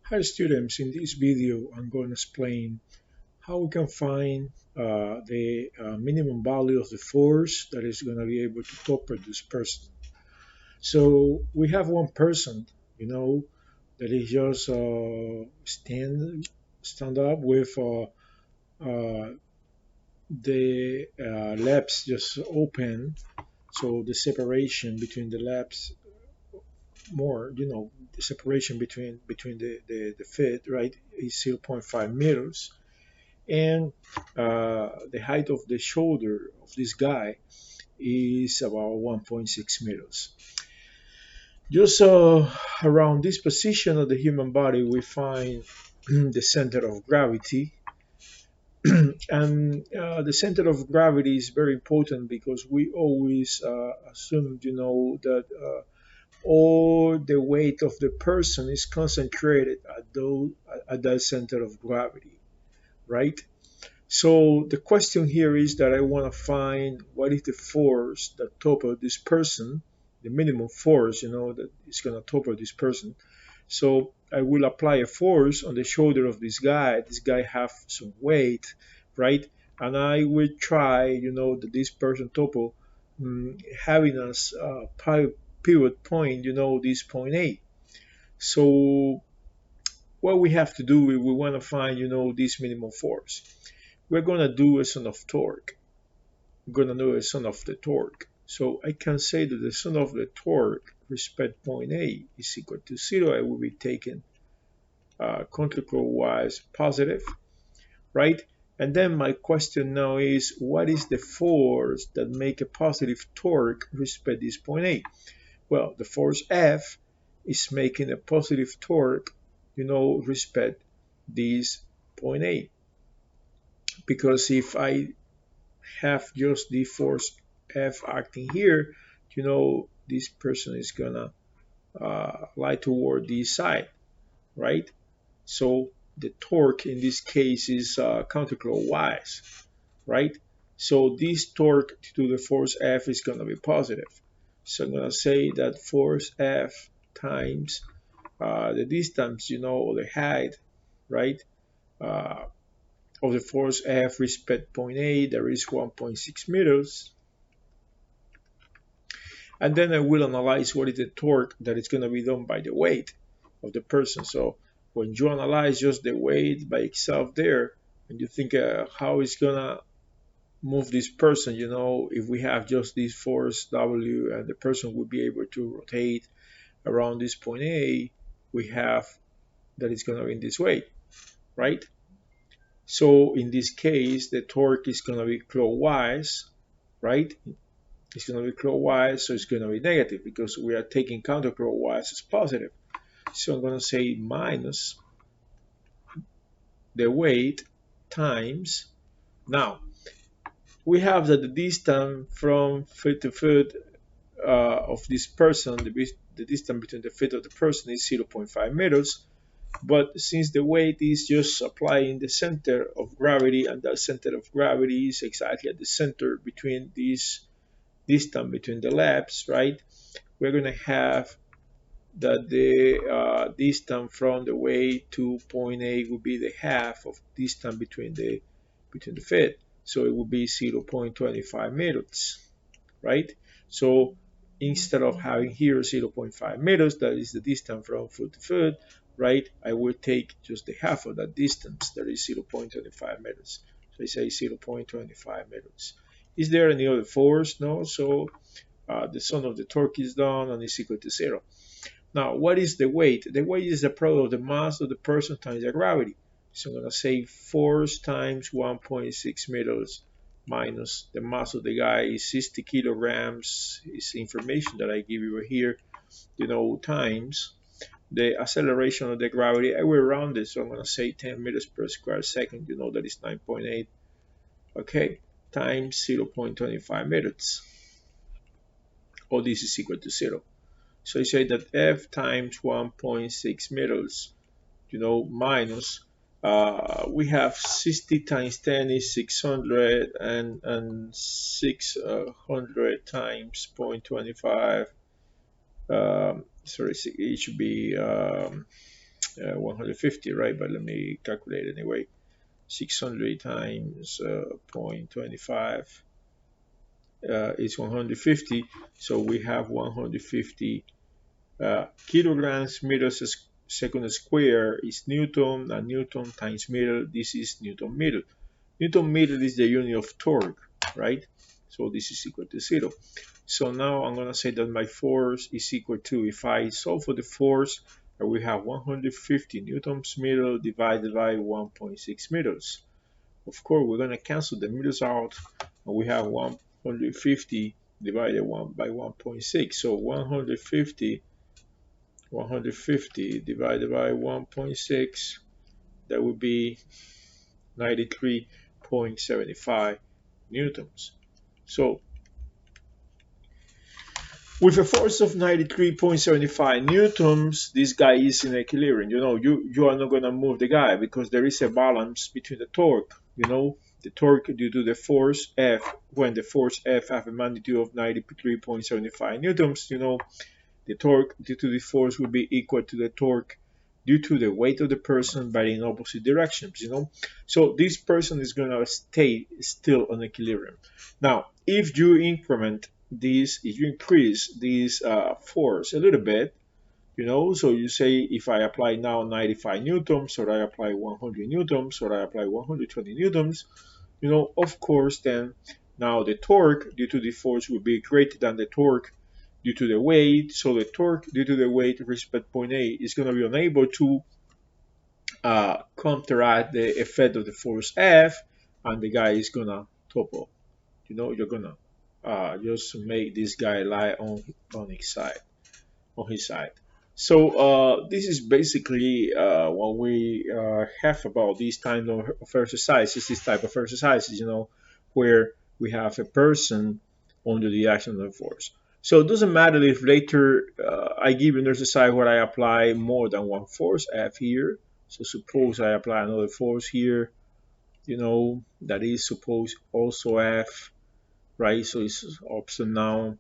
Hi students, in this video I'm going to explain how we can find the minimum value of the force that is going to be able to topple this person. So we have one person, that is just stand up with uh, the laps just open, so the separation between the laps more, the separation between the feet, right, is zero point 0.5 meters, and the height of the shoulder of this guy is about 1.6 meters. Just around this position of the human body, we find the center of gravity. And the center of gravity is very important because we always assume, that all the weight of the person is concentrated at that center of gravity, right? So the question here is that I want to find what is the force that topple this person, the minimum force, that is going to topple this person. So I will apply a force on the shoulder of this guy. This guy have some weight, right? And I will try, that this person topple, having as pivot point, this point A. So what we have to do, we want to find, this minimum force. We're going to do a sum of torque. We're going to do a sum of the torque. So I can say that the sum of the torque respect point A is equal to 0. I will be taking counterclockwise positive, right? And then my question now is, what is the force that make a positive torque respect this point A? Well, the force F is making a positive torque, respect this point A. Because if I have just the force F acting here, this person is gonna lie toward this side, right? So the torque in this case is counterclockwise, right? So this torque to the force F is gonna be positive. So I'm gonna say that force F times the distance, or the height, right? Uh, of the force F respect point A, there is 1.6 meters. And then I will analyze what is the torque that is going to be done by the weight of the person. So when you analyze just the weight by itself there, and you think how it's going to move this person, if we have just this force W and the person would be able to rotate around this point A, we have that it's going to be in this way, right? So in this case, the torque is going to be clockwise, right? It's going to be clockwise, so it's going to be negative because we are taking counterclockwise as positive. So I'm going to say minus the weight times. Now, we have that the distance from foot to foot of this person, the distance between the feet of the person is 0.5 meters. But since the weight is just applying the center of gravity, and that center of gravity is exactly at the center between this distance between the laps, right? We're going to have that the distance from the weight to point A would be the half of distance between the feet. So it would be 0.25 meters, right? So instead of having here 0.5 meters, that is the distance from foot to foot, right? I will take just the half of that distance, that is 0.25 meters. So I say 0.25 meters. Is there any other force? No. So the sum of the torque is done and is equal to 0. Now, what is the weight? The weight is the product of the mass of the person times the gravity. So I'm going to say force times 1.6 meters minus the mass of the guy is 60 kilograms, is information that I give you here, times the acceleration of the gravity. I will round it, so I'm going to say 10 meters per square second, that is 9.8, okay, times 0.25 meters. All this is equal to 0. So I say that F times 1.6 meters, minus, we have 60 times 10 is 600, and 600 times 0.25, sorry, it should be 150, right? But let me calculate anyway. 600 times 0.25 is 150. So we have 150 kilograms meters second square is Newton, and Newton times meter, this is Newton meter. Newton meter is the unit of torque, right? So this is equal to 0. So now I'm going to say that my force is equal to, if I solve for the force, we have 150 newtons meter divided by 1.6 meters. Of course, we're going to cancel the meters out, and we have 150 divided by 1.6. So 150 divided by 1.6, that would be 93.75 newtons. So with a force of 93.75 newtons, this guy is in equilibrium. You are not going to move the guy because there is a balance between the torque. The torque due to the force F, when the force F have a magnitude of 93.75 newtons, the torque due to the force will be equal to the torque due to the weight of the person but in opposite directions. So this person is going to stay still on equilibrium. Now, if you increment this, if you increase this force a little bit, so you say if I apply now 95 newtons, or I apply 100 newtons, or I apply 120 newtons, of course, then now the torque due to the force will be greater than the torque due to the weight. So the torque due to the weight with respect point A is going to be unable to counteract the effect of the force F, and the guy is going to topple. You're going to just make this guy lie on his side. So this is basically what we have about these kind of exercises, this type of exercises, where we have a person under the action of force. So it doesn't matter if later I give you an exercise where I apply more than one force F here. So suppose I apply another force here, that is suppose also F, right? So it's opposite now.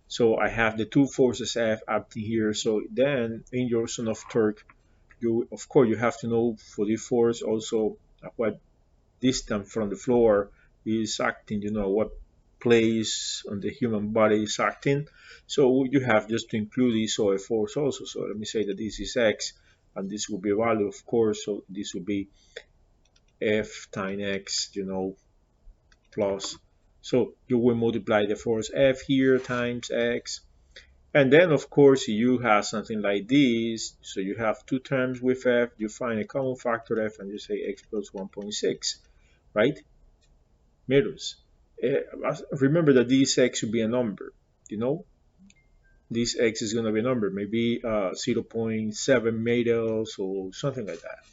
So I have the two forces F acting here. So then in your son of torque, of course you have to know for the force also at what distance from the floor is acting, what place on the human body is acting. So you have just to include this OA force also. So let me say that this is X, and this will be a value, of course. So this will be F times X, plus. So you will multiply the force F here times X. And then, of course, you have something like this. So you have two terms with F. You find a common factor F, and you say X plus 1.6, right? Meters. Remember that this X will be a number, This X is going to be a number, maybe 0.7 meters or something like that.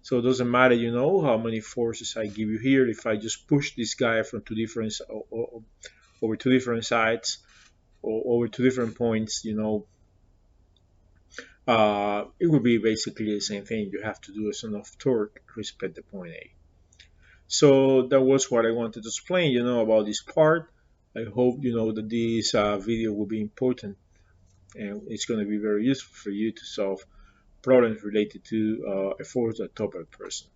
So it doesn't matter, how many forces I give you here. If I just push this guy from over two different sides, or over two different points, it would be basically the same thing. You have to do a son of torque respect the point A. So that was what I wanted to explain, about this part. I hope, that this video will be important, and it's going to be very useful for you to solve problems related to a force that Topple person.